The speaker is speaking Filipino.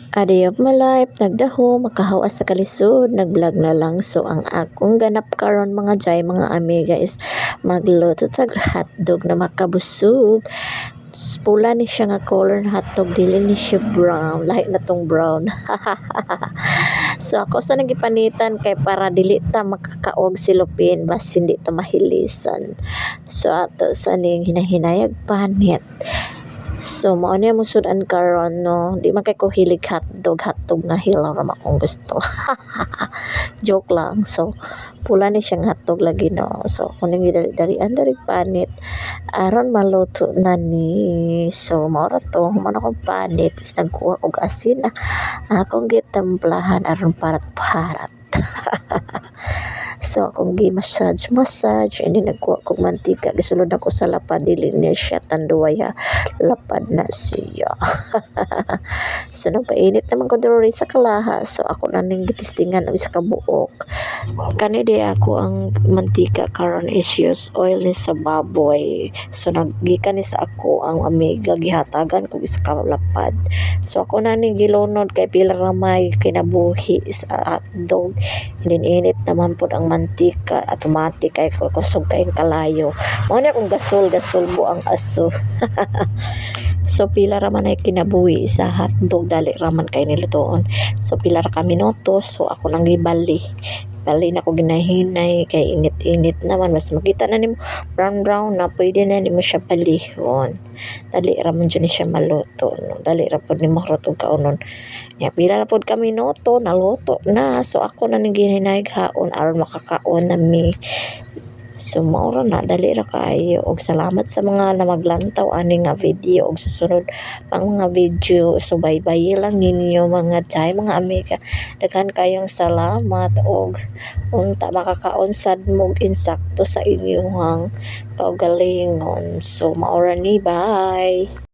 A day of my life, nagdaho, makahawa sa kalisod, nag-vlog na lang. So, ang akong ganap karon mga jay, mga amiga is magluto tag hotdog na makabusog. Pula ni siya nga color na hotdog, dili ni siya brown. Lahi na tong brown. So, ako sa nagipanitan kay para dili ta makakaog silupin, bas hindi ta mahilisan. So, ato sa ning hinahinayag panit. So, mao ni mo sudan karon no. Di man kay ko hilig hotdog nga hilaw ra akong gusto. Joke lang. So, pula ni siyang hotdog lagi no. So, kuning dali-dalian dari panit aron maluto na ni. So, mao ra to, man akong panit is nagkuha og asin akong gitemplahan aron parat-parat. So, akong gi-massage, and then nagkuha kong mantika, gisulod ako sa lapad, dili niya siya tanduwaya, lapad na siya. So, nagpainit naman ko duro sa kalaha, so ako na ning gitistingan og isa ka buok. Kani di ako ang mantika karon is use oil ni sa baboy. So, naggikan ni sa ako ang amiga, gihatagan ko isa ka lapad. So, ako na ning gilunod kay pila ra may kinabuhi sa hotdog. And then init naman po ang mantika, automatic kay kusog kayong kalayo. Mao ni akong gasol po ang aso. So pila ra man ay kinabuhi sa hotdog, dali raman kay nilutoon. So pila ra ka minuto, so ako nang gibali na ko ginahinay kay init-init naman, mas makita na nimo brown na pwede na nimo siya palihon. Dali ra man jud ni siya maluto no? Dali ra pud nimo rutog kaunon ya, pila na pod ka minuto naluto na. So ako na ning ginahinay haon aron makakaon nami. So maura na, dali ra kayo. Og salamat sa mga namaglantaw ani nga video. Og sa sunod pang mga video, so bye-bye lang ninyo mga chay, mga amiga. Daghan kayong salamat og unta makakaon sad mo insakto sa inyong kaugalingon. So maura ni, bye.